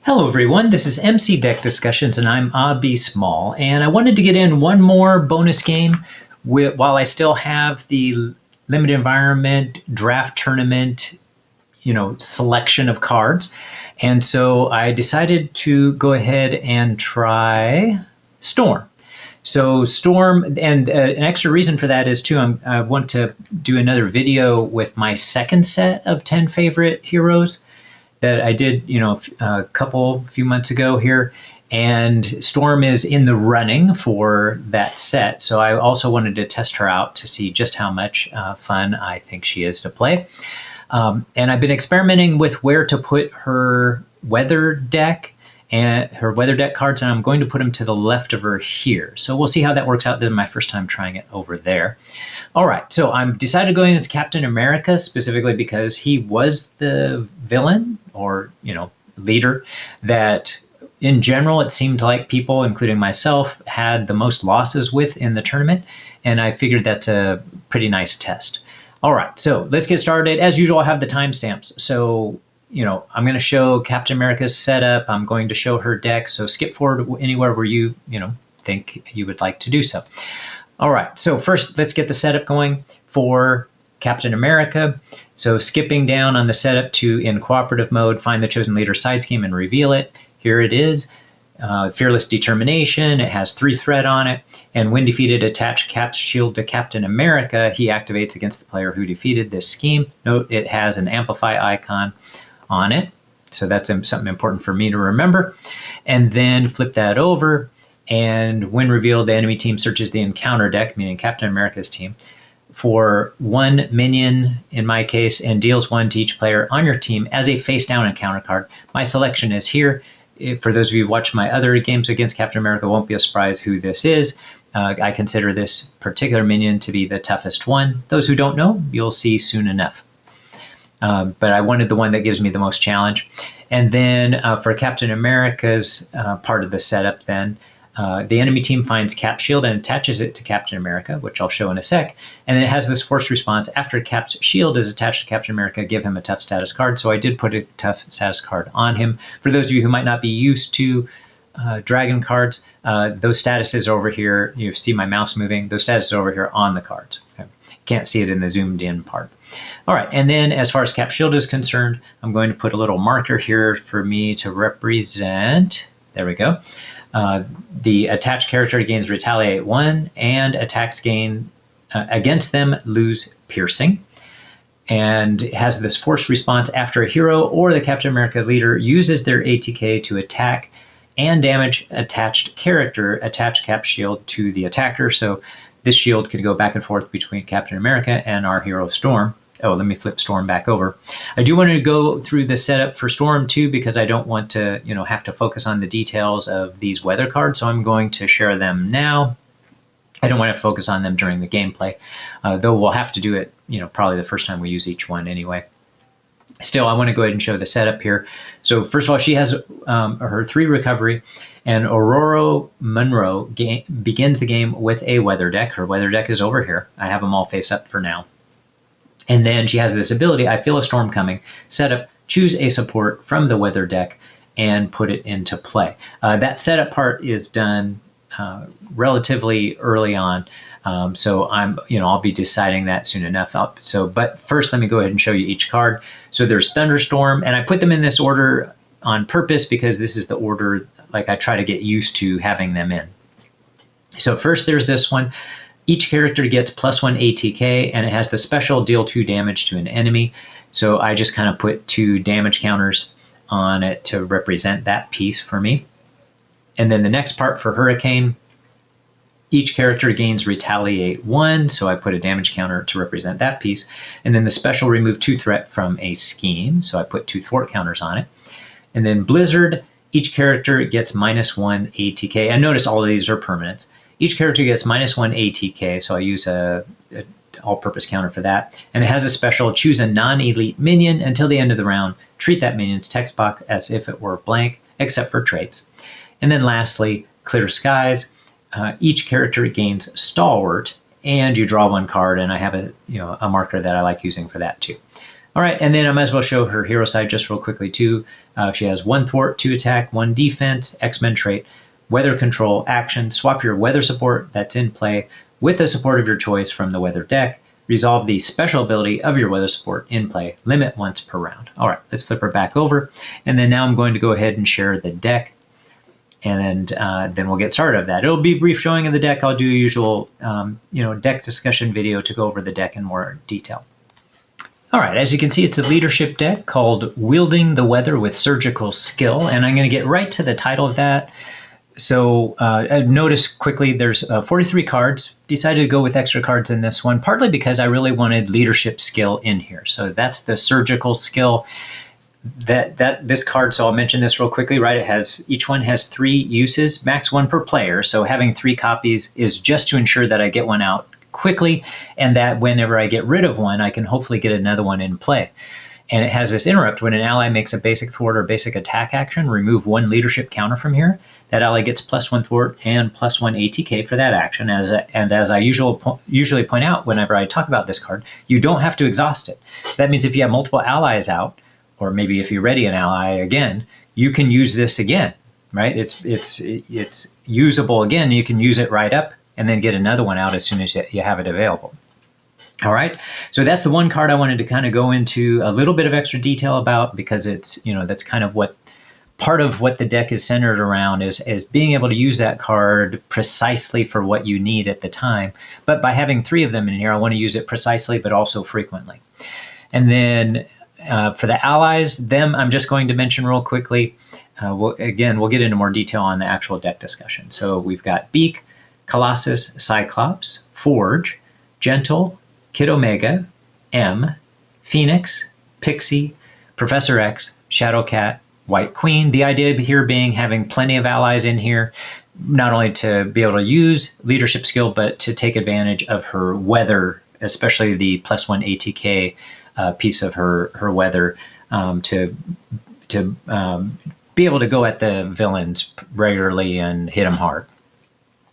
Hello everyone, this is MC Deck Discussions and I'm OhBSmall, and I wanted to get in one more bonus game while I still have the limited environment draft tournament, selection of cards. And so I decided to go ahead and try Storm. So Storm, and an extra reason for that is too, I want to do another video with my second set of 10 favorite heroes that I did, a few months ago here, and Storm is in the running for that set. So I also wanted to test her out to see just how much fun I think she is to play. And I've been experimenting with where to put her weather deck and her weather deck cards, and I'm going to put them to the left of her here. So we'll see how that works out. This is my first time trying it over there. All right, so I'm decided going as Captain America specifically because he was the villain or, leader that in general it seemed like people, including myself, had the most losses with in the tournament. And I figured that's a pretty nice test. All right, so let's get started. As usual, I have the timestamps. So, I'm going to show Captain America's setup. I'm going to show her deck. So skip forward anywhere where you, think you would like to do so. All right, so first let's get the setup going for Captain America. So skipping down on the setup to in cooperative mode, find the chosen leader side scheme and reveal it. Here it is. Fearless Determination. It has 3 threat on it. And when defeated, attach Cap's shield to Captain America. He activates against the player who defeated this scheme. Note it has an amplify icon on it. So that's something important for me to remember. And then flip that over. And when revealed, the enemy team searches the encounter deck, meaning Captain America's team, for 1 minion, in my case, and deals 1 to each player on your team as a face-down encounter card. My selection is here. For those of you who watched my other games against Captain America, won't be a surprise who this is. I consider this particular minion to be the toughest one. Those who don't know, you'll see soon enough. But I wanted the one that gives me the most challenge. And then for Captain America's part of the setup then, the enemy team finds Cap's shield and attaches it to Captain America, which I'll show in a sec. And then it has this force response. After Cap's shield is attached to Captain America, give him a tough status card. So I did put a tough status card on him. For those of you who might not be used to dragon cards, those statuses over here, you see my mouse moving, those statuses over here on the cards. Okay. Can't see it in the zoomed in part. All right, and then as far as Cap's shield is concerned, I'm going to put a little marker here for me to represent, there we go. The attached character gains retaliate 1 and attacks gain against them lose piercing, and it has this force response after a hero or the Captain America leader uses their ATK to attack and damage attached character, attach Cap shield to the attacker. So this shield can go back and forth between Captain America and our hero Storm. Oh, let me flip Storm back over. I do want to go through the setup for Storm too, because I don't want to, have to focus on the details of these weather cards. So I'm going to share them now. I don't want to focus on them during the gameplay, though we'll have to do it, probably the first time we use each one anyway. Still, I want to go ahead and show the setup here. So first of all, she has her 3 recovery, and Aurora Monroe begins the game with a weather deck. Her weather deck is over here. I have them all face up for now. And then she has this ability, I feel a storm coming, setup, choose a support from the weather deck and put it into play. That setup part is done relatively early on. So I'll be deciding that soon enough. But first let me go ahead and show you each card. So there's Thunderstorm, and I put them in this order on purpose because this is the order I try to get used to having them in. So first there's this one. Each character gets +1 ATK, and it has the special deal 2 damage to an enemy. So I just kind of put 2 damage counters on it to represent that piece for me. And then the next part for Hurricane, each character gains retaliate 1, so I put a damage counter to represent that piece. And then the special remove 2 threat from a scheme, so I put 2 thwart counters on it. And then Blizzard, each character gets -1 ATK. And notice all of these are permanents. Each character gets -1 ATK, so I use a all-purpose counter for that. And it has a special, choose a non-elite minion until the end of the round. Treat that minion's text box as if it were blank, except for traits. And then lastly, Clear Skies. Each character gains Stalwart, and you draw 1 card, and I have a marker that I like using for that too. All right, and then I might as well show her hero side just real quickly too. She has 1 thwart, 2 attack, 1 defense, X-Men trait, weather control, action, swap your weather support that's in play with a support of your choice from the weather deck. Resolve the special ability of your weather support in play, limit once per round. All right, let's flip her back over. And then now I'm going to go ahead and share the deck. And then we'll get started of that. It'll be a brief showing of the deck. I'll do a usual deck discussion video to go over the deck in more detail. All right, as you can see, it's a leadership deck called Wielding the Weather with Surgical Skill. And I'm going to get right to the title of that. So notice quickly there's 43 cards. Decided to go with extra cards in this one, partly because I really wanted leadership skill in here. So that's the surgical skill. That this card, so I'll mention this real quickly, right? Each one has 3 uses, max 1 per player. So having 3 copies is just to ensure that I get one out quickly, and that whenever I get rid of one, I can hopefully get another one in play. And it has this interrupt: when an ally makes a basic thwart or basic attack action, remove 1 leadership counter from here. That ally gets +1 thwart and +1 ATK for that action. And as I usually point out whenever I talk about this card, you don't have to exhaust it. So that means if you have multiple allies out, or maybe if you ready an ally again, you can use this again, right? It's usable again. You can use it right up and then get another one out as soon as you have it available. All right, so that's the one card I wanted to kind of go into a little bit of extra detail about, because it's, that's kind of what part of what the deck is centered around, is being able to use that card precisely for what you need at the time. But by having 3 of them in here, I want to use it precisely, but also frequently. And then for the allies, them I'm just going to mention real quickly. We'll get into more detail on the actual deck discussion. So we've got Beak, Colossus, Cyclops, Forge, Gentle, Kid Omega, M, Phoenix, Pixie, Professor X, Shadowcat, White Queen. The idea here being having plenty of allies in here, not only to be able to use leadership skill, but to take advantage of her weather, especially the +1 ATK piece of her weather, to be able to go at the villains regularly and hit them hard,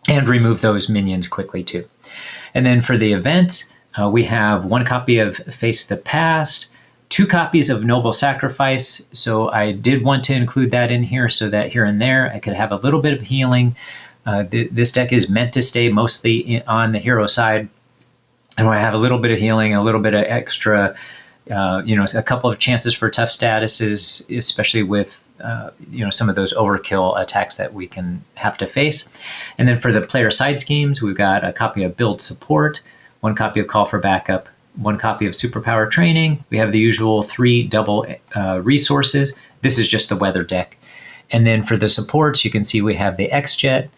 and remove those minions quickly too. And then for the events, we have 1 copy of Face the Past, 2 copies of Noble Sacrifice. So I did want to include that in here so that here and there I could have a little bit of healing. This deck is meant to stay mostly on the hero side. And I have a little bit of healing, a little bit of extra, a couple of chances for tough statuses, especially with some of those overkill attacks that we can have to face. And then for the player side schemes, we've got a copy of Build Support, 1 copy of Call for Backup, 1 copy of Superpower Training. We have the usual 3 double resources. This is just the weather deck. And then for the supports, you can see we have the X-Jet,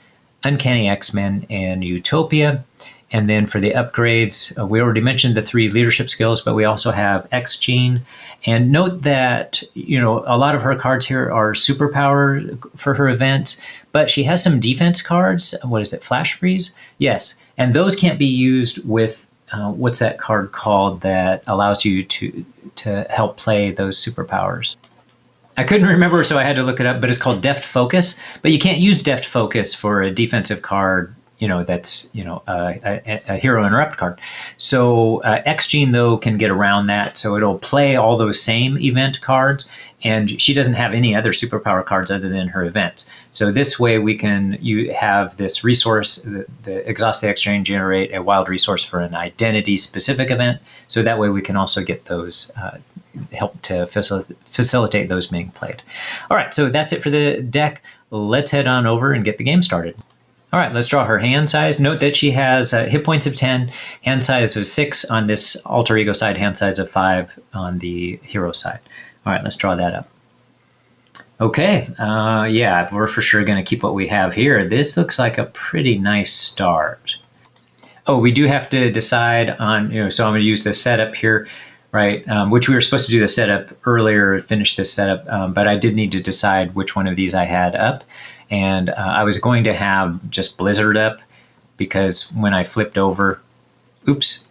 Uncanny X-Men, and Utopia. And then for the upgrades, we already mentioned the 3 leadership skills, but we also have X-Gene. And note that, a lot of her cards here are superpower for her events, but she has some defense cards. What is it, Flash Freeze? Yes, and those can't be used with, what's that card called that allows you to help play those superpowers? I couldn't remember, so I had to look it up, but it's called Deft Focus. But you can't use Deft Focus for a defensive card, that's, a hero interrupt card. So X-Gene, though, can get around that. So it'll play all those same event cards, and she doesn't have any other superpower cards other than her events. So this way you have this resource, the Exhaust the Exchange, generate a wild resource for an identity-specific event. So that way we can also get those, help to facilitate those being played. All right, so that's it for the deck. Let's head on over and get the game started. All right, let's draw her hand size. Note that she has hit points of 10, hand size of 6 on this alter ego side, hand size of 5 on the hero side. All right, let's draw that up. Okay, yeah, we're for sure going to keep what we have here. This looks like a pretty nice start. Oh, we do have to decide on, so I'm going to use the setup here, right, which we were supposed to do the setup earlier, finish this setup, but I did need to decide which one of these I had up. And I was going to have just Blizzard up, because when I flipped over, oops,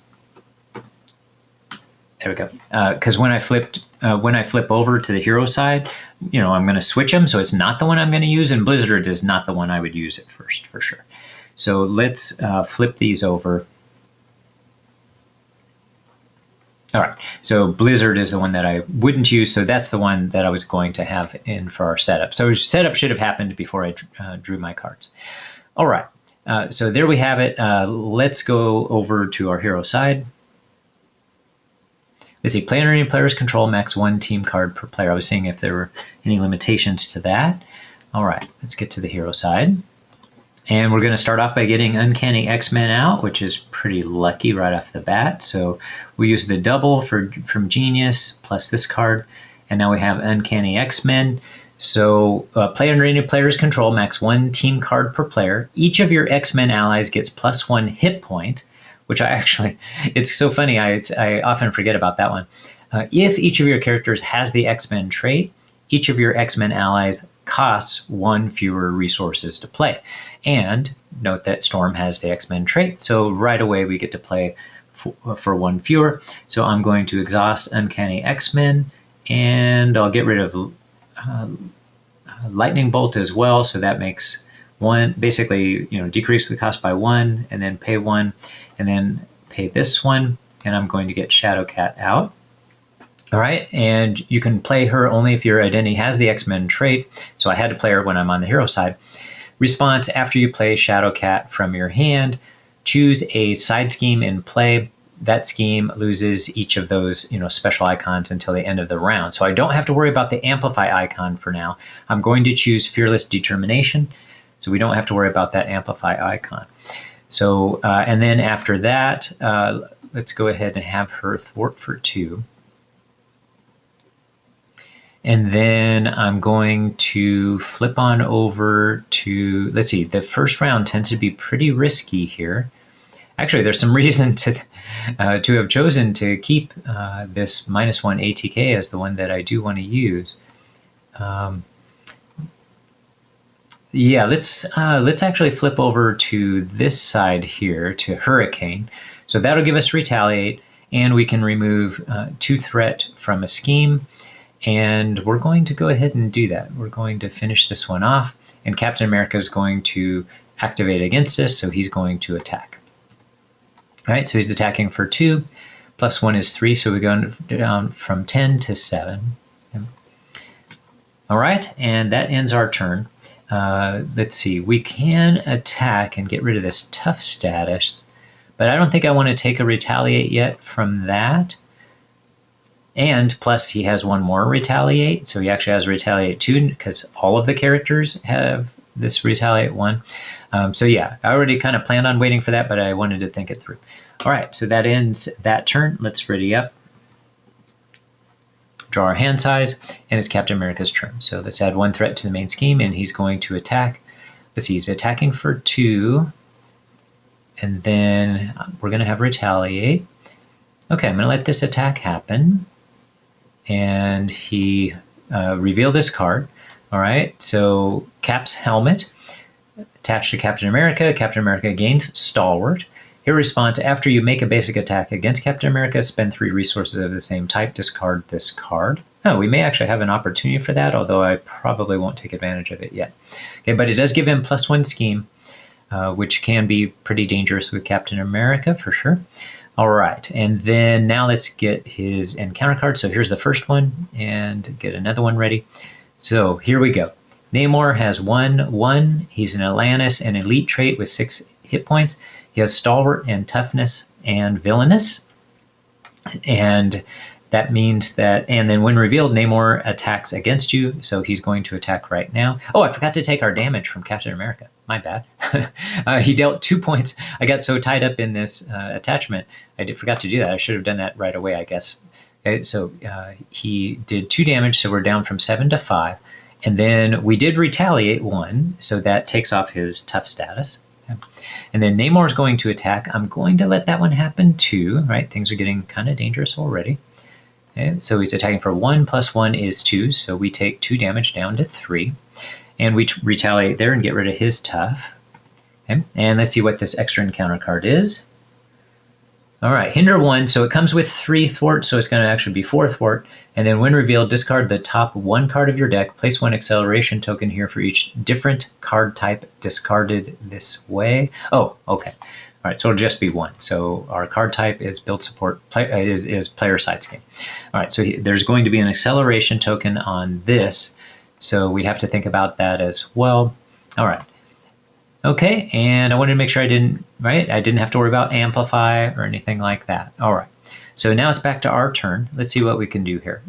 there we go. Because when I flip over to the hero side, I'm going to switch them, so it's not the one I'm going to use, and Blizzard is not the one I would use at first, for sure. So let's flip these over. All right, so Blizzard is the one that I wouldn't use, so that's the one that I was going to have in for our setup. So setup should have happened before I drew my cards. All right, so there we have it. Let's go over to our hero side. Let's see, player and players control max 1 team card per player. I was seeing if there were any limitations to that. All right, let's get to the hero side. And we're going to start off by getting Uncanny X-Men out, which is pretty lucky right off the bat. So we use the double from Genius plus this card. And now we have Uncanny X-Men. So player and rated players control max 1 team card per player. Each of your X-Men allies gets +1 hit point, which it's so funny. I often forget about that one. If each of your characters has the X-Men trait, each of your X-Men allies costs 1 fewer resources to play. And note that Storm has the X-Men trait, so right away we get to play for 1 fewer. So I'm going to exhaust Uncanny X-Men, and I'll get rid of Lightning Bolt as well, so that makes 1, basically, decrease the cost by 1, and then pay 1, and then pay this one, and I'm going to get Shadowcat out. All right, and you can play her only if your identity has the X-Men trait, so I had to play her when I'm on the hero side. Response: after you play Shadowcat from your hand, choose a side scheme in play. That scheme loses each of those special icons until the end of the round. So I don't have to worry about the Amplify icon for now. I'm going to choose Fearless Determination, so we don't have to worry about that Amplify icon. So, and then after that, let's go ahead and have her thwart for 2. And then I'm going to flip on over to, let's see, the first round tends to be pretty risky here. Actually, there's some reason to have chosen to keep this -1 ATK as the one that I do want to use. Yeah, let's actually flip over to this side here to Hurricane. So that'll give us Retaliate, and we can remove 2 threat from a scheme. And we're going to go ahead and do that. We're going to finish this one off, and Captain America is going to activate against us, so he's going to attack. All right, so he's attacking for 2, +1 is 3, so we go down from 10 to 7. All right, and that ends our turn. Let's see, we can attack and get rid of this tough status, but I don't think I want to take a Retaliate yet from that. And plus he has 1 more Retaliate, so he actually has Retaliate 2 because all of the characters have this Retaliate 1. So yeah, I already kind of planned on waiting for that, but I wanted to think it through. All right, so that ends that turn. Let's ready up. Draw our hand size, and it's Captain America's turn. So let's add 1 threat to the main scheme, and he's going to attack. Let's see, he's attacking for 2, and then we're going to have Retaliate. Okay, I'm going to let this attack happen. And he revealed this card. All right, so Cap's helmet attached to Captain America. Captain America gains Stalwart. Here response: after you make a basic attack against Captain America, spend 3 resources of the same type. Discard this card. Oh, we may actually have an opportunity for that, although I probably won't take advantage of it yet. Okay, but it does give him +1 scheme, which can be pretty dangerous with Captain America for sure. All right, and then now let's get his encounter card. So here's the first one, and get another one ready. So here we go. Namor has 1/1. He's an Atlantis, an elite trait with 6 hit points. He has Stalwart and Toughness and Villainous. And that means that, and then when revealed, Namor attacks against you, so he's going to attack right now. Oh, I forgot to take our damage from Captain America. My bad. He dealt 2 points. I got so tied up in this attachment, I forgot to do that. I should have done that right away, I guess. Okay, so he did 2 damage, so we're down from 7 to 5. And then we did Retaliate 1, so that takes off his tough status. Okay. And then Namor is going to attack. I'm going to let that one happen too, right? Things are getting kind of dangerous already. Okay, so he's attacking for 1 + 1 is 2, so we take 2 damage down to 3. And we retaliate there and get rid of his tough. Okay, and let's see what this extra encounter card is. All right, Hinder 1, so it comes with 3 thwart, so it's going to actually be 4 thwart. And then when revealed, discard the top 1 card of your deck. Place 1 acceleration token here for each different card type discarded this way. Oh, okay. All All right, so it'll just be 1. So our card type is build support, is player side scheme. All right, so there's going to be an acceleration token on this, so we have to think about that as well. All right. Okay, and I wanted to make sure I didn't have to worry about amplify or anything like that. All right, so now it's back to our turn. Let's see what we can do here.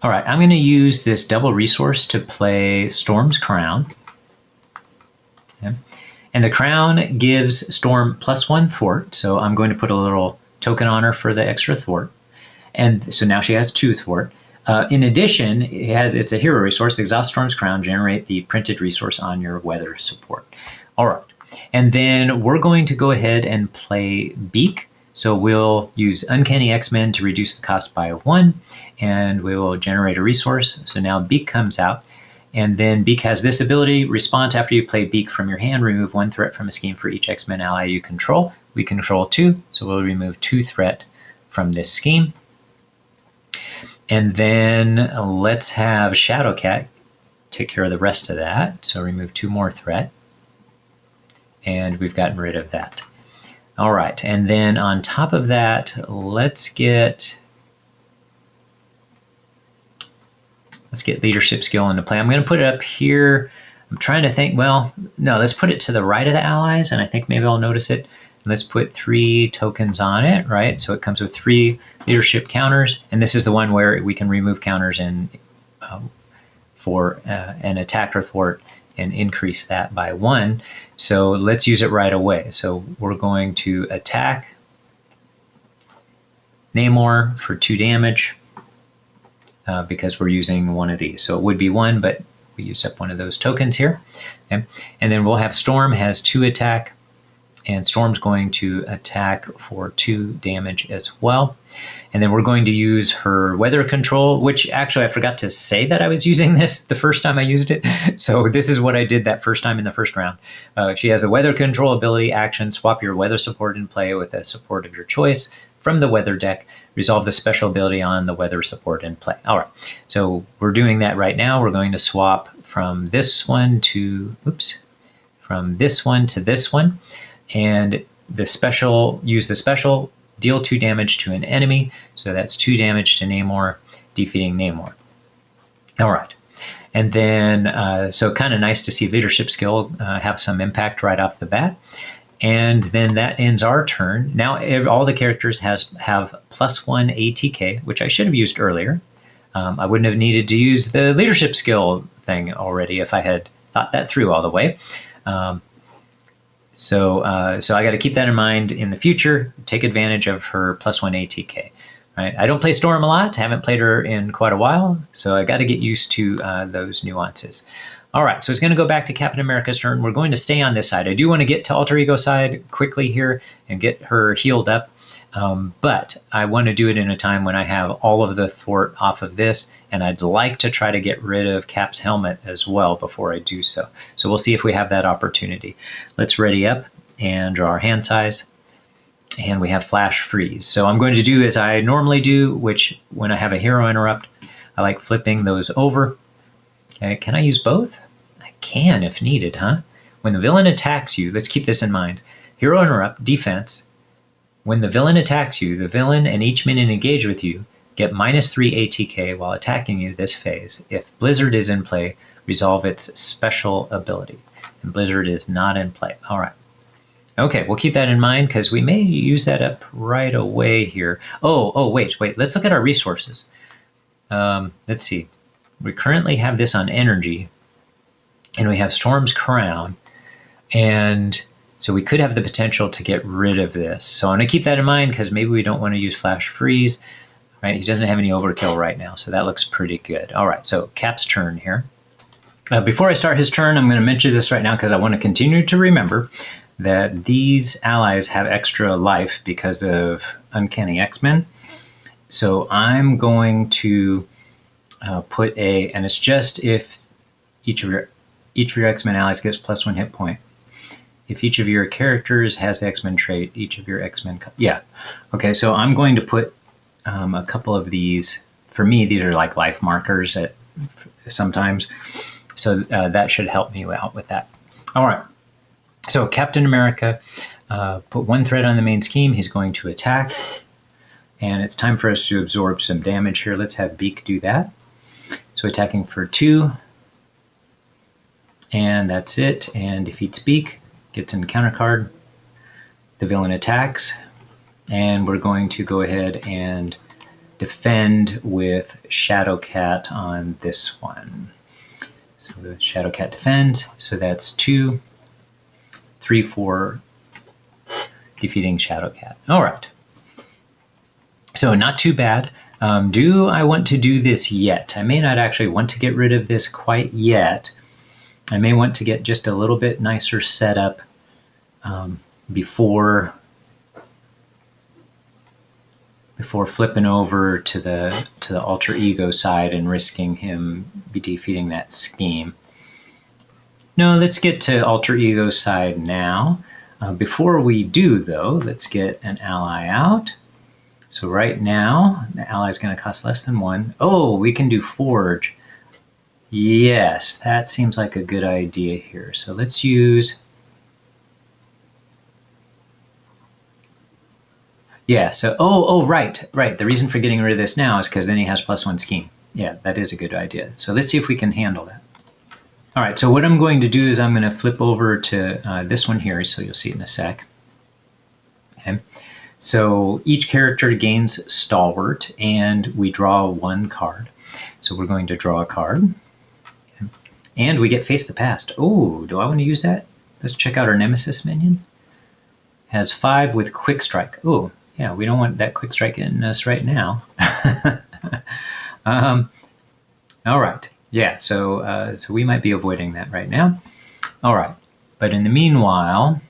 All right, I'm going to use this double resource to play Storm's Crown. Okay. And the crown gives Storm +1 thwart, so I'm going to put a little token on her for the extra thwart. And so now she has 2 thwart. In addition, it's a hero resource. Exhaust Storm's Crown, generate the printed resource on your weather support. All right, and then we're going to go ahead and play Beak. So we'll use Uncanny X-Men to reduce the cost by 1, and we will generate a resource. So now Beak comes out, and then Beak has this ability: response after you play Beak from your hand, remove 1 threat from a scheme for each X-Men ally you control. We control 2, so we'll remove 2 threat from this scheme. And then let's have Shadowcat take care of the rest of that. So remove 2 more threat, and we've gotten rid of that. All right, and then on top of that, let's get leadership skill into play. I'm going to put it up here. I'm trying to think, well, no, let's put it to the right of the allies, and I think maybe I'll notice it. Let's put 3 tokens on it, right? So it comes with 3 leadership counters, and this is the one where we can remove counters and for an attack or thwart and increase that by 1. So let's use it right away. So we're going to attack Namor for 2 damage because we're using one of these. So it would be 1, but we used up one of those tokens here. Okay? And then we'll have Storm has 2 attack, and Storm's going to attack for 2 damage as well. And then we're going to use her weather control, which actually I forgot to say that I was using this the first time I used it. So this is what I did that first time in the first round. She has the weather control ability action: swap your weather support in play with a support of your choice from the weather deck. Resolve the special ability on the weather support in play. All right, so we're doing that right now. We're going to swap from this one to, from this one to this one. And the special, use the special, deal 2 damage to an enemy. So that's 2 damage to Namor, defeating Namor. All right. And then, so kind of nice to see leadership skill have some impact right off the bat. And then that ends our turn. Now all the characters have +1 ATK, which I should have used earlier. I wouldn't have needed to use the leadership skill thing already if I had thought that through all the way. So I got to keep that in mind in the future. Take advantage of her +1 ATK. Right? I don't play Storm a lot. Haven't played her in quite a while, so I got to get used to those nuances. All right, so it's going to go back to Captain America's turn. We're going to stay on this side. I do want to get to Alter Ego side quickly here and get her healed up, but I want to do it in a time when I have all of the thwart off of this, and I'd like to try to get rid of Cap's helmet as well before I do so. So we'll see if we have that opportunity. Let's ready up and draw our hand size, and we have Flash Freeze. So I'm going to do as I normally do, which when I have a hero interrupt, I like flipping those over. Okay, can I use both? I can if needed, huh? When the villain attacks you, let's keep this in mind. Hero interrupt, defense. When the villain attacks you, the villain and each minion engaged with you get -3 ATK while attacking you this phase. If Blizzard is in play, resolve its special ability. And Blizzard is not in play. All right. Okay, we'll keep that in mind because we may use that up right away here. Oh, wait. Let's look at our resources. Let's see. We currently have this on energy, and we have Storm's Crown, and so we could have the potential to get rid of this. So I'm going to keep that in mind because maybe we don't want to use Flash Freeze. Right? He doesn't have any overkill right now, so that looks pretty good. All right, so Cap's turn here. Before I start his turn, I'm going to mention this right now because I want to continue to remember that these allies have extra life because of Uncanny X-Men. So I'm going to put and it's just if each of your X-Men allies gets +1 hit point. If each of your characters has the X-Men trait, each of your X-Men, okay, so I'm going to put a couple of these. For me, these are like life markers sometimes, so that should help me out with that. All right, so Captain America, put one threat on the main scheme. He's going to attack. And it's time for us to absorb some damage here. Let's have Beak do that. So attacking for 2. And that's it. And defeats Beak. Gets an encounter card. The villain attacks. And we're going to go ahead and defend with Shadowcat on this one. So the Shadowcat defends. So that's 2, 3, 4, defeating Shadowcat. All right. So not too bad. Do I want to do this yet? I may not actually want to get rid of this quite yet. I may want to get just a little bit nicer setup before flipping over to the alter ego side and risking him be defeating that scheme. No, let's get to alter ego side now. Before we do, though, let's get an ally out. So right now, the ally is going to cost less than 1. Oh, we can do Forge. Yes, that seems like a good idea here. So let's use... Yeah, so, right. The reason for getting rid of this now is because then he has +1 scheme. Yeah, that is a good idea. So let's see if we can handle that. All right, so what I'm going to do is I'm going to flip over to this one here, so you'll see it in a sec. Okay. So each character gains Stalwart, and we draw 1 card. So we're going to draw a card. Okay. And we get Face the Past. Oh, do I want to use that? Let's check out our Nemesis minion. Has 5 with Quick Strike. Oh, yeah, we don't want that Quick Strike in us right now. All right. Yeah, so we might be avoiding that right now. All right. But in the meanwhile...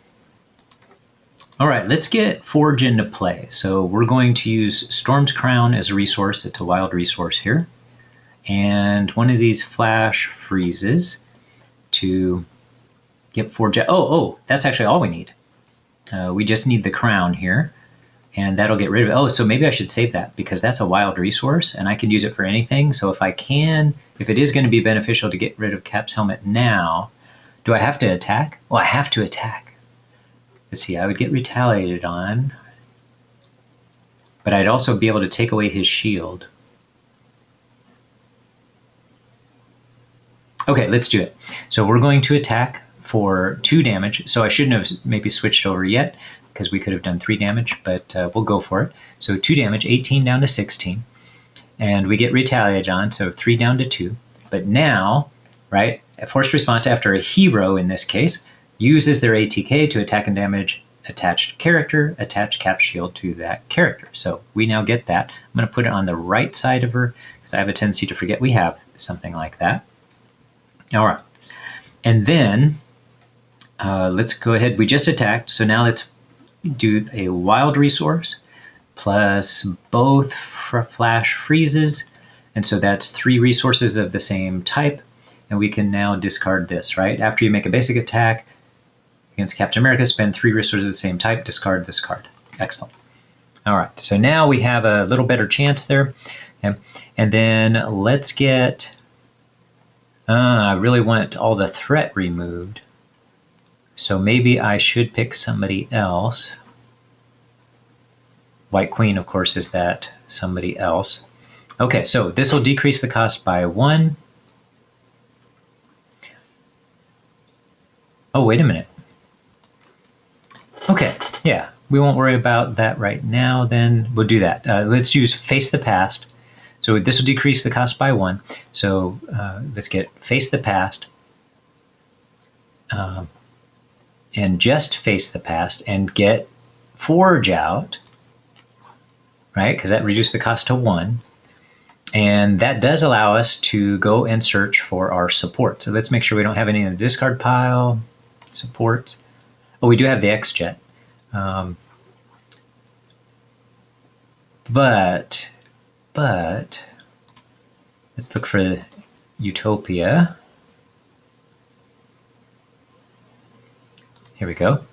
All right, let's get Forge into play. So we're going to use Storm's Crown as a resource. It's a wild resource here. And one of these flash freezes to get Forge out. Oh, that's actually all we need. We just need the crown here, and that'll get rid of it. Oh, so maybe I should save that because that's a wild resource, and I can use it for anything. So if it is going to be beneficial to get rid of Cap's helmet now, do I have to attack? Well, I have to attack. Let's see, I would get retaliated on, but I'd also be able to take away his shield. Okay, let's do it. So we're going to attack for 2 damage. So I shouldn't have maybe switched over yet because we could have done 3 damage, but we'll go for it. So 2 damage, 18 down to 16. And we get retaliated on, so 3 down to 2. But now, right, a forced response after a hero in this case uses their ATK to attack and damage attached character, attach Cap shield to that character. So we now get that. I'm going to put it on the right side of her because I have a tendency to forget we have something like that. All right. And then let's go ahead. We just attacked. So now let's do a wild resource plus both flash freezes. And so that's 3 resources of the same type. And we can now discard this, right? After you make a basic attack against Captain America, spend 3 resources of the same type, discard this card. Excellent. All right, so now we have a little better chance there. Okay. And then let's get, I really want all the threat removed. So maybe I should pick somebody else. White Queen, of course, is that somebody else. Okay, so this will decrease the cost by 1. Oh, wait a minute. Okay, yeah, we won't worry about that right now then. We'll do that. Let's use Face the Past. So this will decrease the cost by 1. So let's get Face the Past. And just Face the Past and get Forge out, right? Because that reduced the cost to 1. And that does allow us to go and search for our support. So let's make sure we don't have any in the discard pile. Supports. Oh, we do have the X-Jet. But let's look for Utopia. Here we go.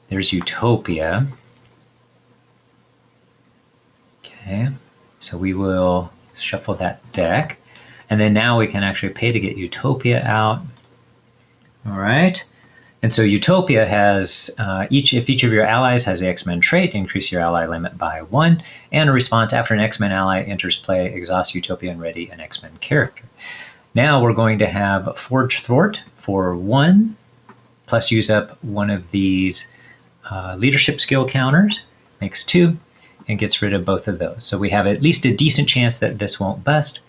There's Utopia. Okay, so we will shuffle that deck. And then now we can actually pay to get Utopia out. All right. And so Utopia has, if each of your allies has the X-Men trait, increase your ally limit by 1, and a response after an X-Men ally enters play, exhaust Utopia and ready an X-Men character. Now we're going to have Forge Thwart for 1, plus use up one of these leadership skill counters, makes 2, and gets rid of both of those. So we have at least a decent chance that this won't bust.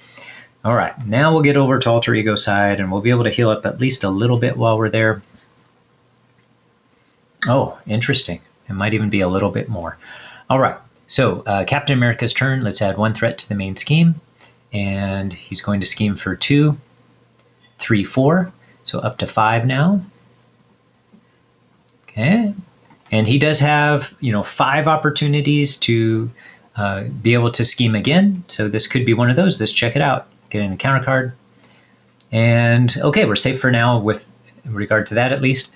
All right, now we'll get over to Alter Ego side, and we'll be able to heal up at least a little bit while we're there. Oh, interesting. It might even be a little bit more. All right, so Captain America's turn. Let's add 1 threat to the main scheme. And he's going to scheme for 2, 3, 4. So up to 5 now. Okay. And he does have, 5 opportunities to be able to scheme again. So this could be one of those. Let's check it out. Get an encounter card. And okay, we're safe for now with regard to that at least.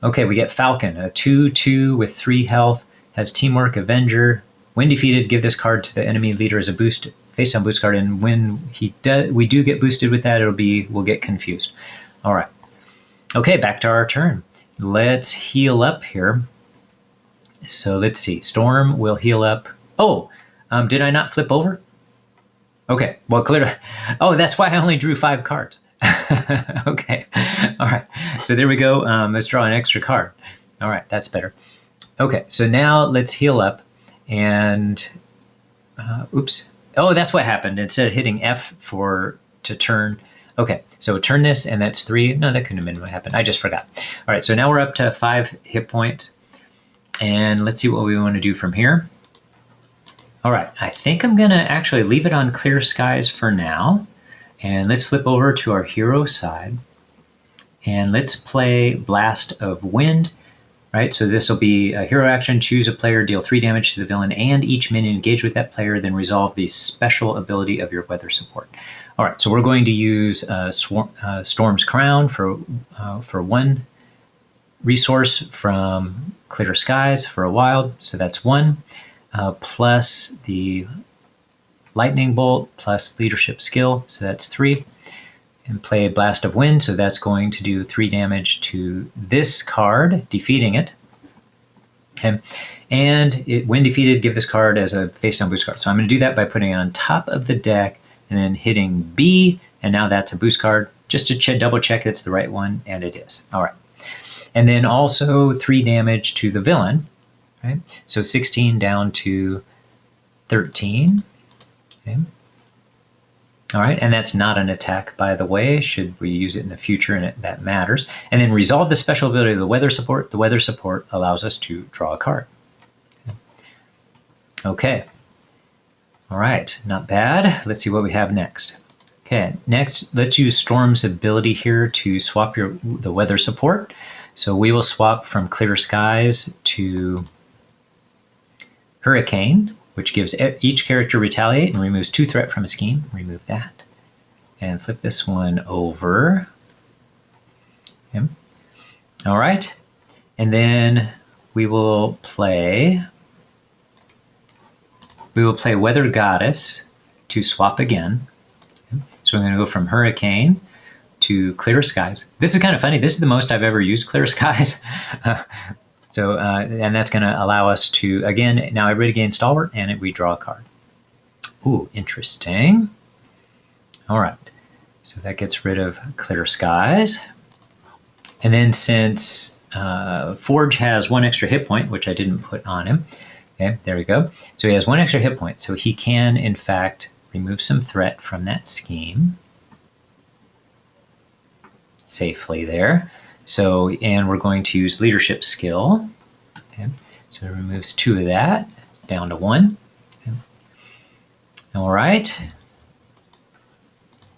Okay, we get Falcon, a 2/2 with 3 health, has Teamwork, Avenger. When defeated, give this card to the enemy leader as a boost, face-down boost card, and when we do get boosted with that, we'll get confused. All right. Okay, back to our turn. Let's heal up here. So let's see. Storm will heal up. Oh, did I not flip over? Okay, well, clearly. Oh, that's why I only drew 5 cards. Okay. All right. So there we go. Let's draw an extra card. All right. That's better. Okay. So now let's heal up and oops. Oh, that's what happened. Instead of hitting F to turn. Okay. So turn this and that's 3. No, that couldn't have been what happened. I just forgot. All right. So now we're up to 5 hit points and let's see what we want to do from here. All right. I think I'm going to actually leave it on Clear Skies for now. And let's flip over to our hero side and let's play Blast of Wind, right? So this will be a hero action, choose a player, deal 3 damage to the villain and each minion engage with that player, then resolve the special ability of your weather support. All right, so we're going to use Storm's Crown for 1 resource from Clear Skies for a wild, so that's 1, plus the Lightning Bolt plus Leadership Skill, so that's 3. And play Blast of Wind, so that's going to do 3 damage to this card, defeating it. Okay. And when defeated, give this card as a face-down boost card. So I'm going to do that by putting it on top of the deck and then hitting B, and now that's a boost card, just to double check it's the right one, and it is. All right. And then also 3 damage to the villain, right? So 16 down to 13. Okay. All right, and that's not an attack, by the way, should we use it in the future, and that matters. And then resolve the special ability of the weather support. The weather support allows us to draw a card. Okay. All right, not bad. Let's see what we have next. Okay, next, let's use Storm's ability here to swap the weather support. So we will swap from Clear Skies to Hurricane, which gives each character retaliate and removes 2 threat from a scheme. Remove that. And flip this one over. Okay. All right. And then we will play Weather Goddess to swap again. Okay. So we're going to go from Hurricane to Clear Skies. This is kind of funny. This is the most I've ever used Clear Skies. So, and that's going to allow us to, again, now everybody gains Stalwart, and we draw a card. Ooh, interesting. All right. So that gets rid of Clear Skies. And then since Forge has 1 extra hit point, which I didn't put on him, okay, there we go. So he has 1 extra hit point. So he can, in fact, remove some threat from that scheme. Safely there. So, and we're going to use Leadership Skill. Okay. So it removes 2 of that, down to 1. Okay. All right.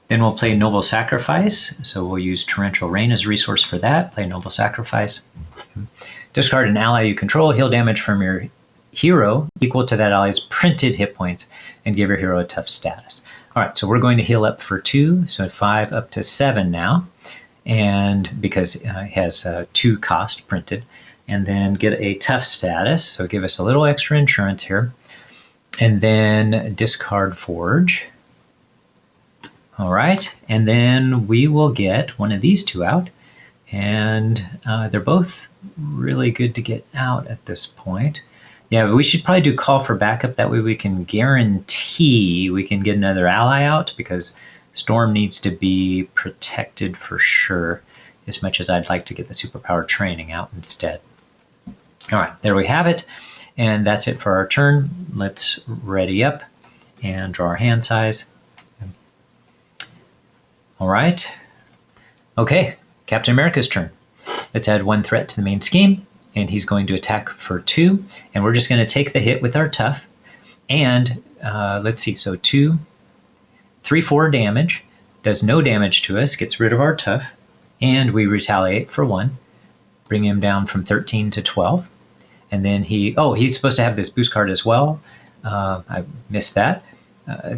Then we'll play Noble Sacrifice. So we'll use Torrential Rain as a resource for that. Play Noble Sacrifice. Okay. Discard an ally you control, heal damage from your hero equal to that ally's printed hit points, and give your hero a tough status. All right, so we're going to heal up for 2, so 5 up to 7 now. And because it has 2 cost printed, and then get a tough status, so give us a little extra insurance here, and then discard Forge. All right, and then we will get one of these 2 out, And they're both really good to get out at this point. Yeah, but we should probably do call for backup. That way we can guarantee we can get another ally out, because Storm needs to be protected for sure, as much as I'd like to get the superpower training out instead. All right, there we have it. And that's it for our turn. Let's ready up and draw our hand size. All right. Okay, Captain America's turn. Let's add 1 threat to the main scheme, and he's going to attack for 2. And we're just going to take the hit with our tough. And let's see, so 2, 3, 4 damage, does no damage to us, gets rid of our tough, and we retaliate for 1, bring him down from 13 to 12. And then he's supposed to have this boost card as well. I missed that.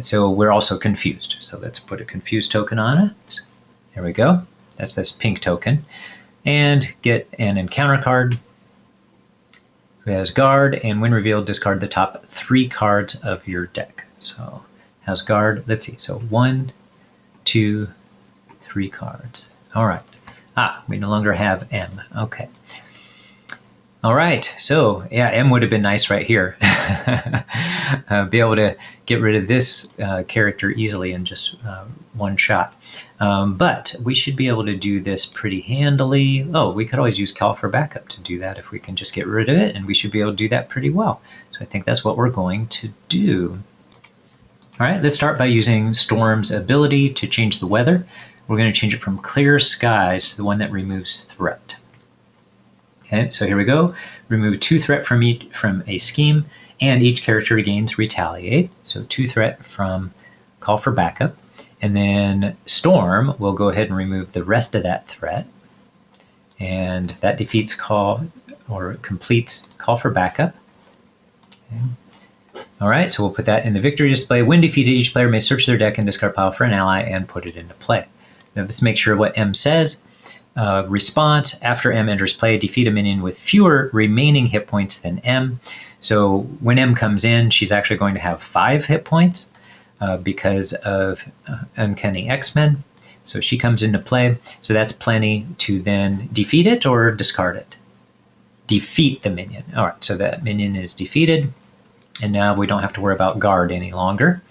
So we're also confused. So let's put a confused token on it. There we go. That's this pink token. And get an encounter card who has guard, and when revealed, discard the top 3 cards of your deck. So has guard. Let's see. So 1, 2, 3 cards. All right. We no longer have M. Okay. All right, so yeah, M would have been nice right here. Be able to get rid of this character easily in just 1 shot. But we should be able to do this pretty handily. Oh, we could always use call for backup to do that if we can just get rid of it, and we should be able to do that pretty well. So I think that's what we're going to do. All right, let's start by using Storm's ability to change the weather. We're going to change it from clear skies to the one that removes threat. Okay, so here we go. Remove 2 threat from a scheme, and each character gains retaliate. So 2 threat from call for backup. And then Storm will go ahead and remove the rest of that threat. And that defeats call, or completes call for backup. Okay. All right, so we'll put that in the victory display. When defeated, each player may search their deck and discard pile for an ally and put it into play. Now let's make sure what M says. Response, after M enters play, defeat a minion with fewer remaining hit points than M. So when M comes in, she's actually going to have 5 hit points because of Uncanny X-Men. So she comes into play. So that's plenty to then defeat it or discard it. Defeat the minion. All right, so that minion is defeated. And now we don't have to worry about guard any longer.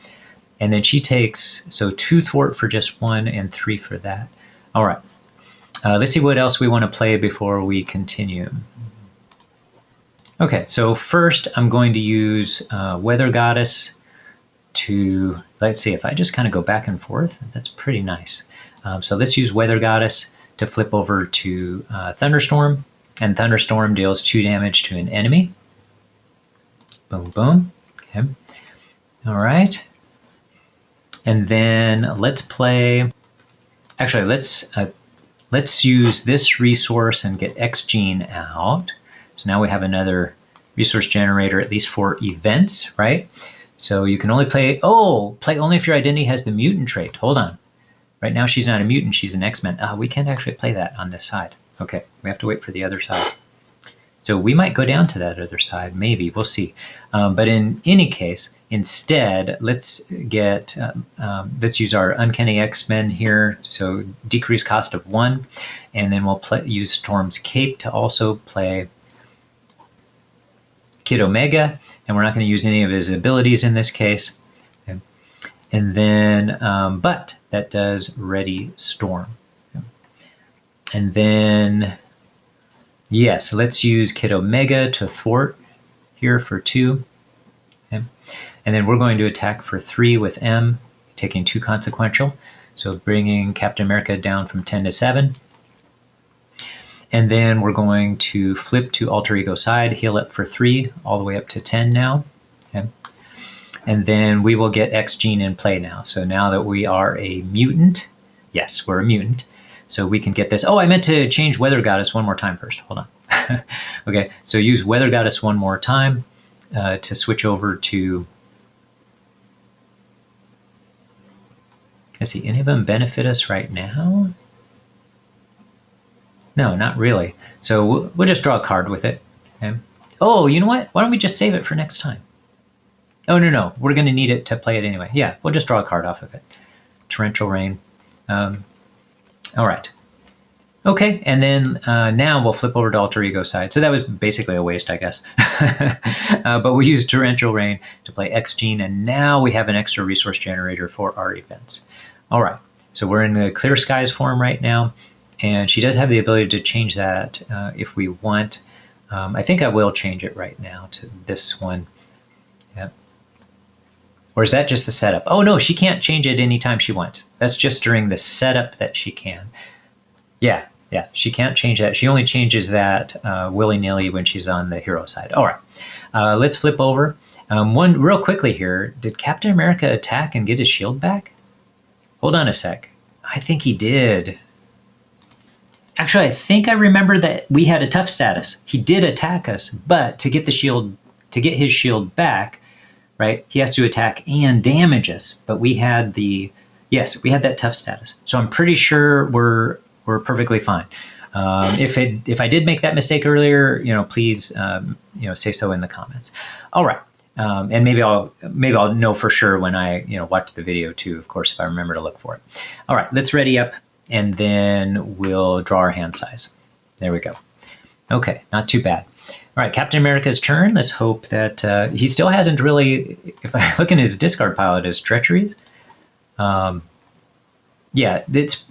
And then she takes, so 2 thwart for just 1 and 3 for that. All right. Let's see what else we want to play before we continue. Okay, so first I'm going to use Weather Goddess to, let's see, if I just kind of go back and forth, that's pretty nice. So let's use Weather Goddess to flip over to Thunderstorm, and Thunderstorm deals 2 damage to an enemy. Boom, boom. Okay. All right. And then let's play, actually, let's use this resource and get X-Gene out. So now we have another resource generator, at least for events, right? So you can only play only if your identity has the mutant trait. Hold on. Right now she's not a mutant, she's an X-Men. We can't actually play that on this side. Okay, we have to wait for the other side. So we might go down to that other side, maybe, we'll see. But in any case, instead, let's use our Uncanny X-Men here. So decrease cost of 1, and then we'll use Storm's Cape to also play Kid Omega, and we're not going to use any of his abilities in this case. Okay. And then, but that does Ready Storm. Okay. And then, yes, let's use Kid Omega to thwart here for 2. Okay. And then we're going to attack for 3 with M, taking 2 consequential. So bringing Captain America down from 10 to 7. And then we're going to flip to Alter Ego side, heal up for 3, all the way up to 10 now. Okay. And then we will get X-Gene in play now. So now that we are a mutant, yes, we're a mutant, so we can get this. Oh, I meant to change Weather Goddess one more time first. Hold on. Okay, so use Weather Goddess one more time to switch over to, let's see, any of them benefit us right now? No, not really. So we'll just draw a card with it. Okay. Oh, you know what? Why don't we just save it for next time? Oh, no. We're going to need it to play it anyway. Yeah, we'll just draw a card off of it. Torrential Rain. All right. Okay, and then now we'll flip over to Alter Ego side. So that was basically a waste, I guess. But we used Torrential Rain to play X Gene, and now we have an extra resource generator for our events. All right, so we're in the Clear Skies form right now, and she does have the ability to change that if we want. I think I will change it right now to this one. Yep. Or is that just the setup? Oh, no, she can't change it anytime she wants. That's just during the setup that she can. Yeah, she can't change that. She only changes that willy-nilly when she's on the hero side. All right, let's flip over. One real quickly here. Did Captain America attack and get his shield back? Hold on a sec. I think he did. Actually, I think I remember that we had a tough status. He did attack us, but to get the shield, to get his shield back, right, he has to attack and damage us. But we had yes, we had that tough status. So I'm pretty sure we're perfectly fine. If I did make that mistake earlier, please say so in the comments. All right. And maybe I'll know for sure when I watch the video too, of course, if I remember to look for it. All right, let's ready up, and then we'll draw our hand size. There we go. Okay, not too bad. All right, Captain America's turn. Let's hope that he still hasn't really, if I look in his discard pile at his treacheries, yeah,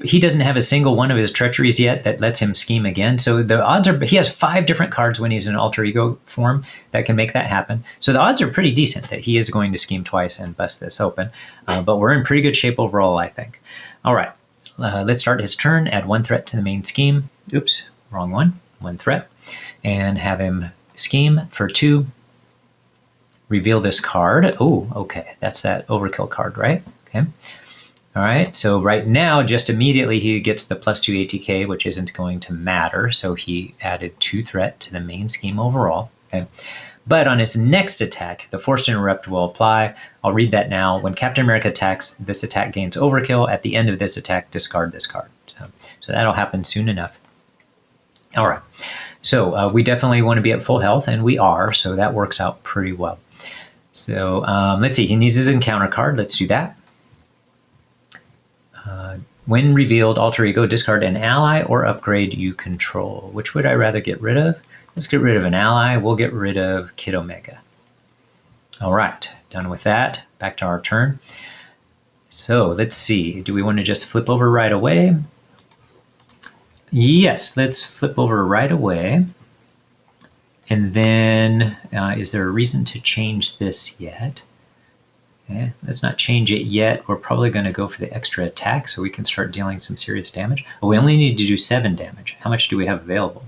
he doesn't have a single one of his treacheries yet that lets him scheme again. So the odds are, he has 5 different cards when he's in alter ego form that can make that happen. So the odds are pretty decent that he is going to scheme twice and bust this open. But we're in pretty good shape overall, I think. All right, let's start his turn. Add 1 threat to the main scheme. Oops, wrong one. 1 threat. And have him scheme for 2. Reveal this card. Oh, okay. That's that overkill card, right? Okay. All right, so right now, just immediately he gets the +2 ATK, which isn't going to matter. So he added 2 threat to the main scheme overall. Okay, but on his next attack, the Forced Interrupt will apply. I'll read that now. When Captain America attacks, this attack gains overkill. At the end of this attack, discard this card. So that'll happen soon enough. All right, so we definitely want to be at full health, and we are, so that works out pretty well. So let's see, he needs his encounter card. Let's do that. When revealed, alter ego, discard an ally or upgrade you control. Which would I rather get rid of? Let's get rid of an ally. We'll get rid of Kid Omega. All right, done with that. Back to our turn. So let's see. Do we want to just flip over right away? Yes, let's flip over right away. And then, is there a reason to change this yet? Okay, let's not change it yet. We're probably going to go for the extra attack so we can start dealing some serious damage. Oh, we only need to do 7 damage. How much do we have available?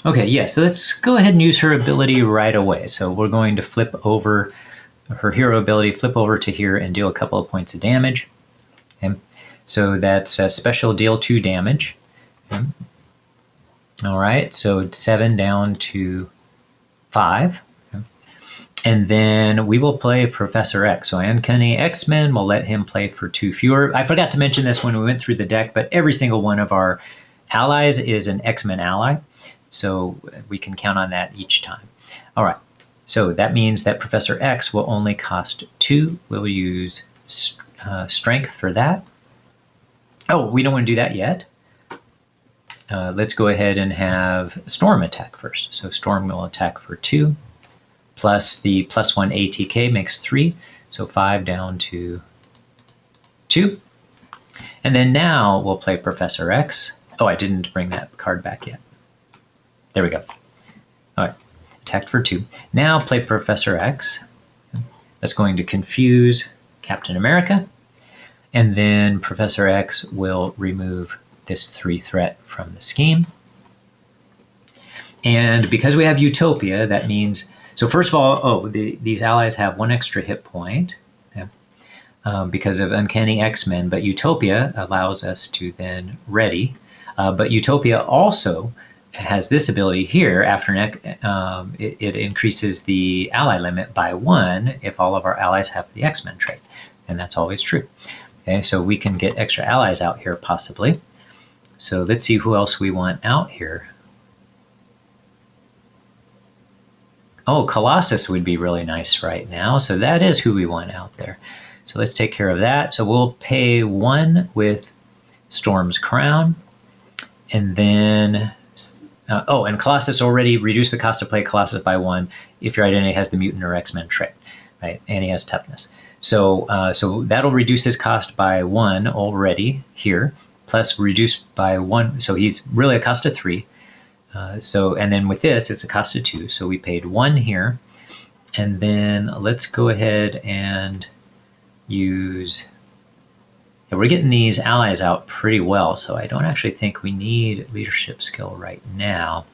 Okay, yeah, so let's go ahead and use her ability right away. So we're going to flip over her hero ability, flip over to here and deal a couple of points of damage. Okay, so that's a special deal 2 damage. Okay. All right, so 7 down to 5. And then we will play Professor X. So Uncanny X-Men will let him play for 2 fewer. I forgot to mention this when we went through the deck, but every single one of our allies is an X-Men ally. So we can count on that each time. All right. So that means that Professor X will only cost 2. We'll use Strength for that. Oh, we don't want to do that yet. Let's go ahead and have Storm attack first. So Storm will attack for 2. Plus the +1 ATK makes 3. So 5 down to 2. And then now we'll play Professor X. Oh, I didn't bring that card back yet. There we go. All right, attacked for 2. Now play Professor X. That's going to confuse Captain America. And then Professor X will remove this 3 threat from the scheme. And because we have Utopia, that means... So first of all, these allies have 1 extra hit point because of Uncanny X-Men, but Utopia allows us to then ready. But Utopia also has this ability here. After it increases the ally limit by 1 if all of our allies have the X-Men trait, and that's always true. Okay, so we can get extra allies out here possibly. So let's see who else we want out here. Oh, Colossus would be really nice right now. So that is who we want out there. So let's take care of that. So we'll pay 1 with Storm's Crown. And then, and Colossus already reduced the cost to play Colossus by 1 if your identity has the mutant or X-Men trait, right? And he has toughness. So that'll reduce his cost by 1 already here, plus reduced by 1. So he's really a cost of 3. And then with this, it's a cost of 2. So we paid 1 here. And then let's go ahead and use... Yeah, we're getting these allies out pretty well, so I don't actually think we need leadership skill right now.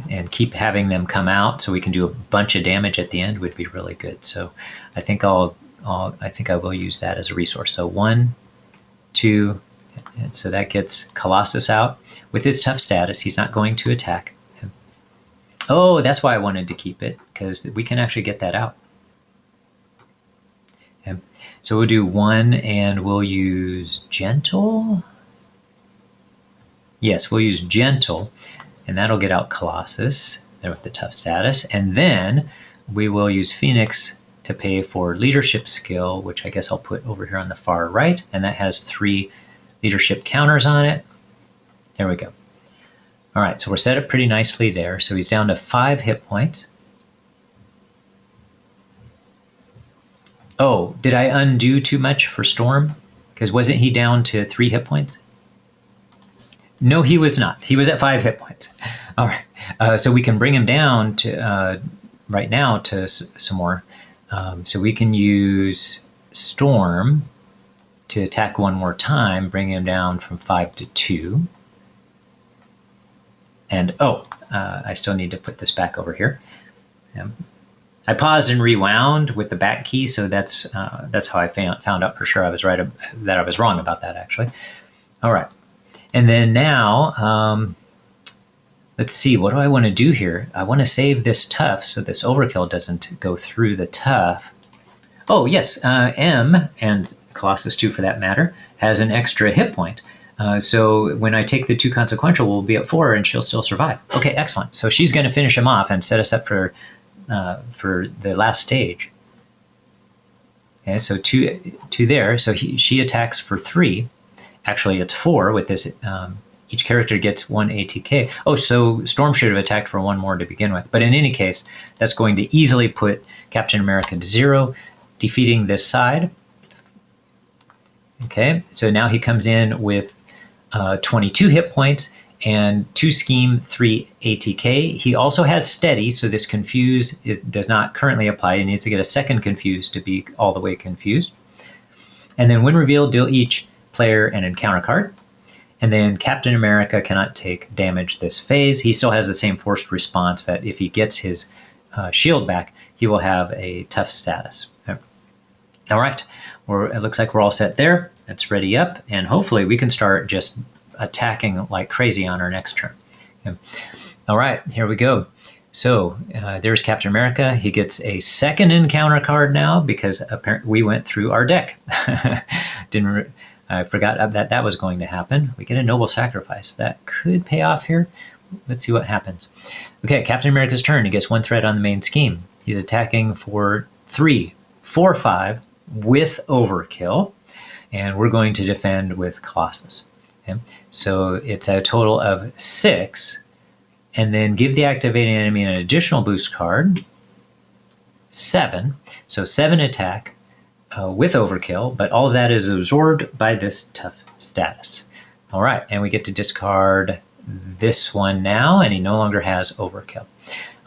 And keep having them come out so we can do a bunch of damage at the end would be really good. So I think I will use that as a resource. So 1, 2, and so that gets Colossus out. With his tough status, he's not going to attack. Oh, that's why I wanted to keep it, because we can actually get that out. Okay. So we'll do 1 and we'll use Gentle. Yes, we'll use Gentle. And that'll get out Colossus there with the tough status. And then we will use Phoenix to pay for leadership skill, which I guess I'll put over here on the far right. And that has 3 leadership counters on it. There we go. All right, so we're set up pretty nicely there. So he's down to 5 hit points. Oh, did I undo too much for Storm? Because wasn't he down to 3 hit points? No, he was not. He was at 5 hit points. All right. So we can bring him down to right now to some more. So we can use Storm to attack 1 more time, bring him down from 5 to 2. And I still need to put this back over here. I paused and rewound with the back key, so that's how I found out for sure I was right, that I was wrong about that actually. All right. And then now, let's see, what do I want to do here? I want to save this tough so this overkill doesn't go through the tough. Oh, yes, M, and Colossus 2 for that matter, has an extra hit point. So when I take the 2 consequential, we'll be at 4 and she'll still survive. Okay, excellent. So she's going to finish him off and set us up for the last stage. Okay, so 2 there. So she attacks for 3. Actually, it's 4 with this. Each character gets 1 ATK. Oh, so Storm should have attacked for 1 more to begin with. But in any case, that's going to easily put Captain America to 0, defeating this side. Okay, so now he comes in with 22 hit points and 2 scheme, 3 ATK. He also has steady, so this confuse does not currently apply. He needs to get a second confuse to be all the way confused. And then when revealed, deal each player an encounter card. And then Captain America cannot take damage this phase. He still has the same forced response that if he gets his shield back, he will have a tough status. All right, it looks like we're all set there. It's ready up, and hopefully we can start just attacking like crazy on our next turn. Okay. All right, here we go. So there's Captain America. He gets a second encounter card now because apparently we went through our deck. I forgot that was going to happen. We get a noble sacrifice. That could pay off here. Let's see what happens. Okay, Captain America's turn. He gets 1 threat on the main scheme. He's attacking for 3, 4, 5 with overkill. And we're going to defend with Colossus. Okay? So it's a total of 6. And then give the activating enemy an additional boost card. 7. So 7 attack with overkill, but all of that is absorbed by this tough status. All right, and we get to discard this one now, and he no longer has overkill.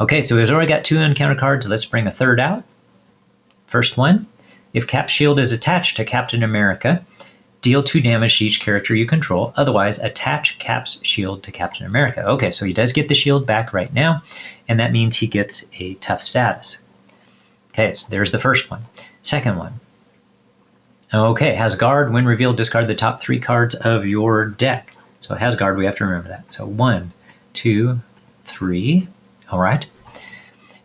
Okay, so he's already got 2 encounter cards. Let's bring a third out. First one, if Cap's shield is attached to Captain America, deal 2 damage to each character you control. Otherwise, attach Cap's shield to Captain America. Okay, so he does get the shield back right now, and that means he gets a tough status. Okay, so there's the first one. Second one. Okay, has guard. When revealed, discard the top 3 cards of your deck. So it has guard. We have to remember that. So 1, 2, 3. All right.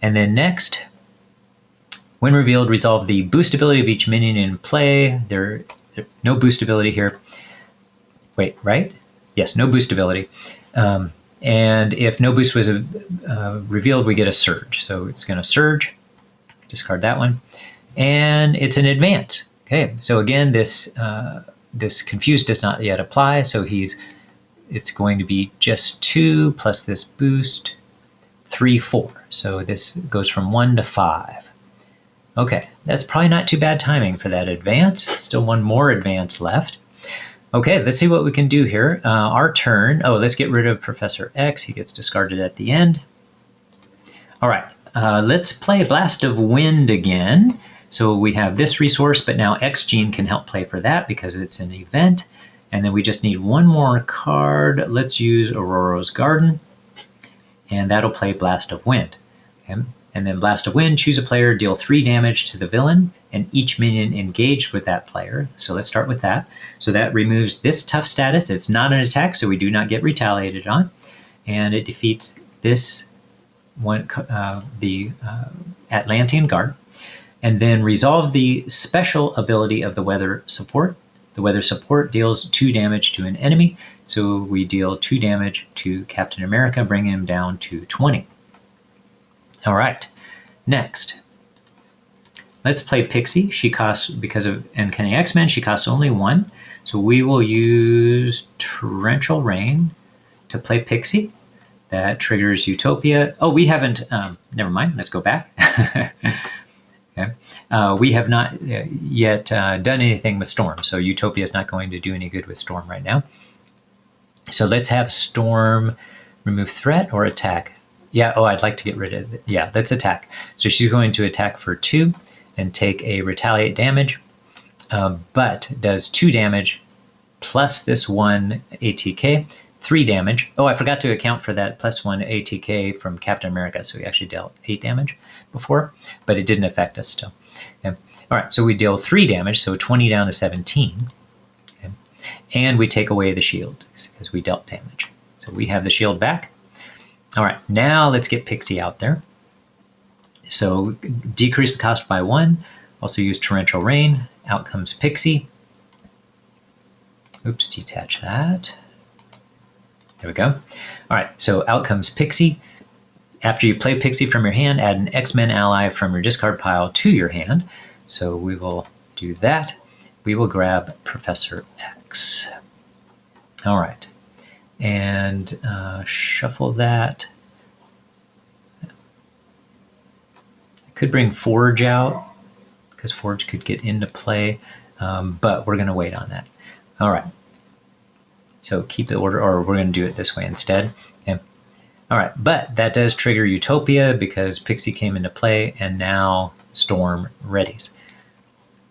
And then next, when revealed, resolve the boost ability of each minion in play. There no boost ability here. Wait, right? Yes, no boost ability. And if no boost was revealed, we get a surge. So it's going to surge. Discard that one. And it's an advance. Okay, so again, this this confuse does not yet apply, so it's going to be just 2 plus this boost, 3, 4. So this goes from 1 to 5. Okay, that's probably not too bad timing for that advance. Still one more advance left. Okay, let's see what we can do here. Our turn. Oh, let's get rid of Professor X. He gets discarded at the end. All right, let's play Blast of Wind again. So we have this resource, but now X Gene can help play for that because it's an event. And then we just need one more card. Let's use Aurora's Garden, and that'll play Blast of Wind. Okay. And then Blast of Wind, choose a player, deal 3 damage to the villain, and each minion engaged with that player. So let's start with that. So that removes this tough status. It's not an attack, so we do not get retaliated on. And it defeats this one, the Atlantean Guard. And then resolve the special ability of the Weather Support. The Weather Support deals 2 damage to an enemy, so we deal 2 damage to Captain America, bringing him down to 20. All right, next. Let's play Pixie. She costs, because of Uncanny X-Men, she costs only 1. So we will use Torrential Rain to play Pixie. That triggers Utopia. Oh, we haven't, never mind, let's go back. Okay. We have not yet done anything with Storm, so Utopia is not going to do any good with Storm right now. So let's have Storm remove threat or attack. Yeah, oh, I'd like to get rid of it. Yeah, let's attack. So she's going to attack for 2 and take a retaliate damage, but does 2 damage plus this 1 ATK, 3 damage. Oh, I forgot to account for that plus 1 ATK from Captain America, so we actually dealt 8 damage before, but it didn't affect us still. Okay. All right, so we deal 3 damage, so 20 down to 17. Okay. And we take away the shield because we dealt damage. So we have the shield back. All right, now let's get Pixie out there. So decrease the cost by 1. Also use Torrential Rain. Out comes Pixie. Oops, detach that. There we go. All right, so out comes Pixie. After you play Pixie from your hand, add an X-Men ally from your discard pile to your hand. So we will do that. We will grab Professor X. All right. And shuffle that. I could bring Forge out, because Forge could get into play, but we're going to wait on that. All right. So keep the order, or we're going to do it this way instead. Okay. All right, but that does trigger Utopia because Pixie came into play, and now Storm readies.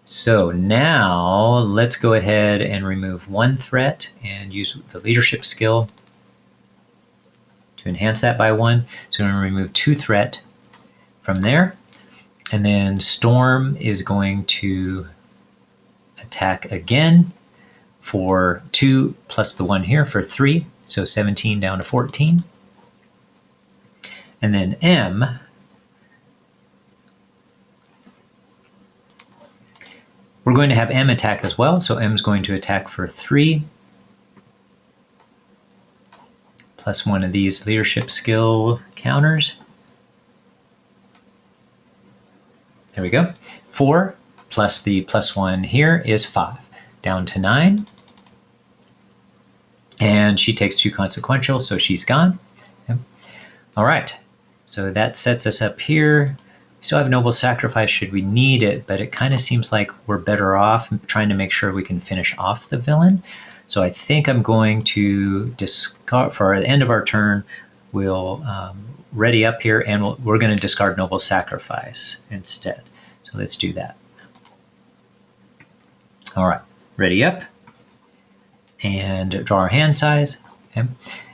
So now let's go ahead and remove 1 threat and use the leadership skill to enhance that by 1. So we're going to remove 2 threat from there. And then Storm is going to attack again for 2 plus the 1 here for 3. So 17 down to 14. And then M, we're going to have M attack as well. So M is going to attack for 3, plus 1 of these leadership skill counters. There we go. 4 plus the plus 1 here is 5, down to 9. And she takes 2 consequential, so she's gone. Okay. All right. So that sets us up here. We still have Noble Sacrifice should we need it, but it kind of seems like we're better off trying to make sure we can finish off the villain. So I think I'm going to discard, for the end of our turn, we'll ready up here, and we're going to discard Noble Sacrifice instead. So let's do that. All right, ready up, and draw our hand size. Okay.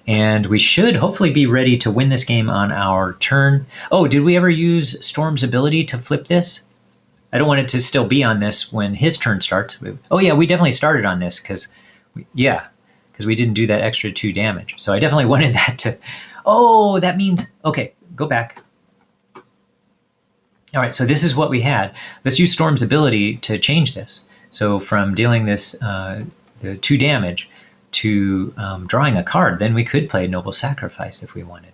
And we should hopefully be ready to win this game on our turn. Oh, did we ever use Storm's ability to flip this? I don't want it to still be on this when his turn starts. Oh yeah, we definitely started on this because we didn't do that extra 2 damage. So I definitely wanted that to, oh, that means, okay, go back. All right, so this is what we had. Let's use Storm's ability to change this. So from dealing this, the 2 damage, to drawing a card, then we could play Noble Sacrifice if we wanted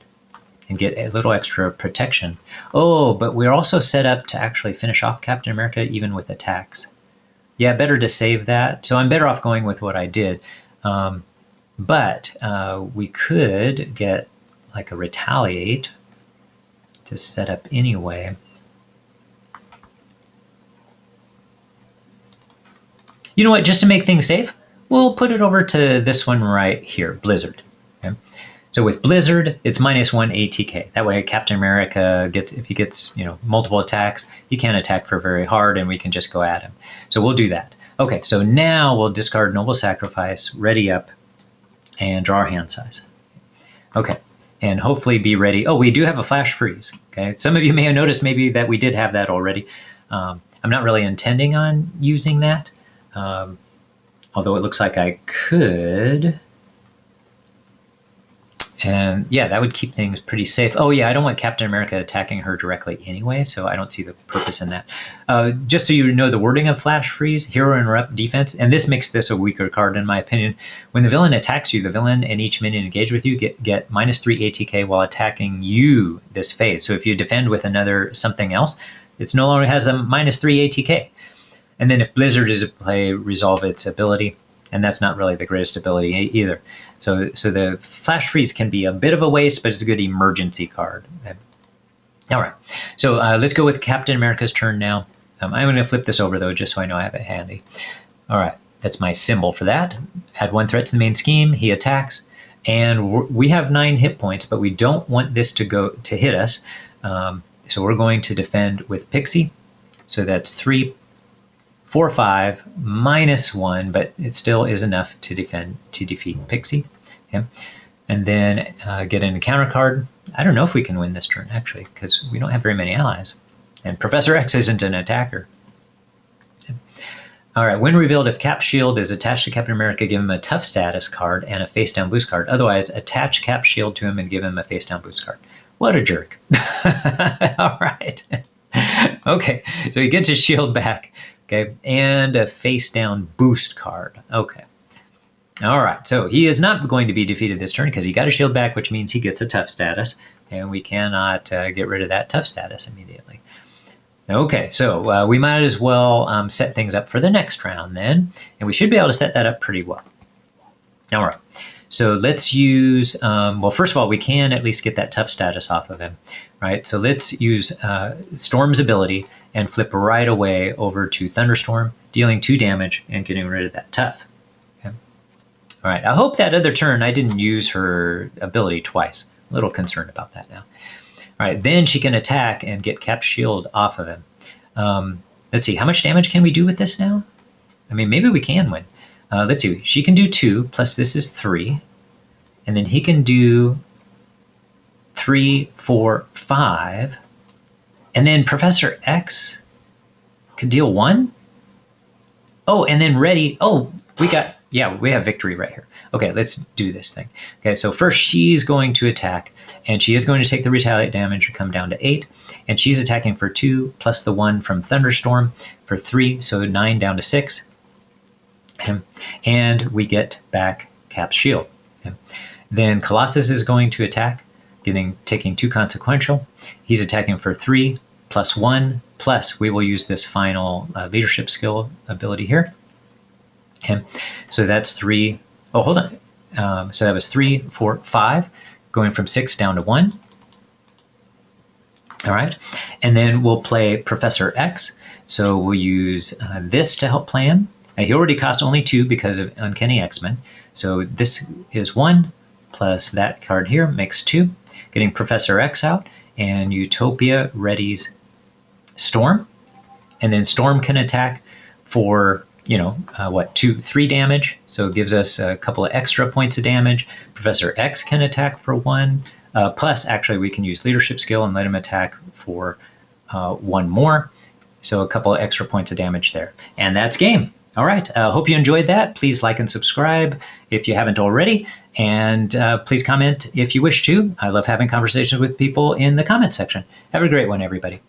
and get a little extra protection. Oh, but we're also set up to actually finish off Captain America even with attacks. Yeah, better to save that. So I'm better off going with what I did. But we could get like a retaliate to set up anyway. You know what, just to make things safe, we'll put it over to this one right here, Blizzard. Okay? So with Blizzard, it's -1 ATK. That way Captain America gets, if he gets, multiple attacks, he can't attack for very hard and we can just go at him. So we'll do that. Okay, so now we'll discard Noble Sacrifice, ready up, and draw our hand size. Okay, and hopefully be ready. Oh, we do have a flash freeze. Okay, some of you may have noticed maybe that we did have that already. I'm not really intending on using that, although it looks like I could. And yeah, that would keep things pretty safe. Oh yeah, I don't want Captain America attacking her directly anyway, so I don't see the purpose in that. Just so you know the wording of Flash Freeze, Hero Interrupt Defense, and this makes this a weaker card in my opinion. When the villain attacks you, the villain and each minion engaged with you get -3 ATK while attacking you this phase. So if you defend with another something else, it no longer has the -3 ATK. And then if Blizzard is at play, resolve its ability. And that's not really the greatest ability either. So the Flash Freeze can be a bit of a waste, but it's a good emergency card. Okay. All right, so let's go with Captain America's turn now. I'm going to flip this over, though, just so I know I have it handy. All right, that's my symbol for that. Add 1 threat to the main scheme. He attacks. And we have 9 hit points, but we don't want this to hit us. So we're going to defend with Pixie. So that's 3, 4, 5, -1, but it still is enough to defeat Pixie. Okay. And then get an encounter card. I don't know if we can win this turn, actually, because we don't have very many allies. And Professor X isn't an attacker. Okay. All right, when revealed, if Cap's shield is attached to Captain America, give him a tough status card and a face-down boost card. Otherwise, attach Cap's shield to him and give him a face-down boost card. What a jerk. All right. Okay, so he gets his shield back. Okay, and a face-down boost card. Okay. All right, so he is not going to be defeated this turn because he got a shield back, which means he gets a tough status, and we cannot get rid of that tough status immediately. Okay, so we might as well set things up for the next round then, and we should be able to set that up pretty well. All right, so let's use, well, first of all, we can at least get that tough status off of him, right? So let's use Storm's ability and flip right away over to Thunderstorm, dealing 2 damage and getting rid of that tough. Okay. All right, I hope that other turn I didn't use her ability twice. A little concerned about that now. All right, then she can attack and get Cap's shield off of him. Let's see, how much damage can we do with this now? I mean, maybe we can win. Let's see, she can do 2, plus this is 3. And then he can do 3, 4, 5. And then Professor X could deal 1. Oh, and then ready. Oh, we have victory right here. Okay, let's do this thing. Okay, so first she's going to attack, and she is going to take the retaliate damage and come down to 8. And she's attacking for 2, plus the 1 from Thunderstorm for 3, so 9 down to 6. And we get back Cap's shield. Okay. Then Colossus is going to attack, taking 2 consequential. He's attacking for 3, plus 1, plus we will use this final leadership skill ability here. Okay. So that's 3. Oh, hold on. So that was 3, 4, 5, going from 6 down to 1. All right. And then we'll play Professor X. So we'll use this to help play him. He already cost only 2 because of Uncanny X-Men. So this is 1, plus that card here makes 2. Getting Professor X out, and Utopia readies Storm. And then Storm can attack for, 3 damage. So it gives us a couple of extra points of damage. Professor X can attack for 1. Plus, actually, we can use leadership skill and let him attack for 1 more. So a couple of extra points of damage there. And that's game. All right. Hope you enjoyed that. Please like and subscribe if you haven't already. And please comment if you wish to. I love having conversations with people in the comment section. Have a great one, everybody.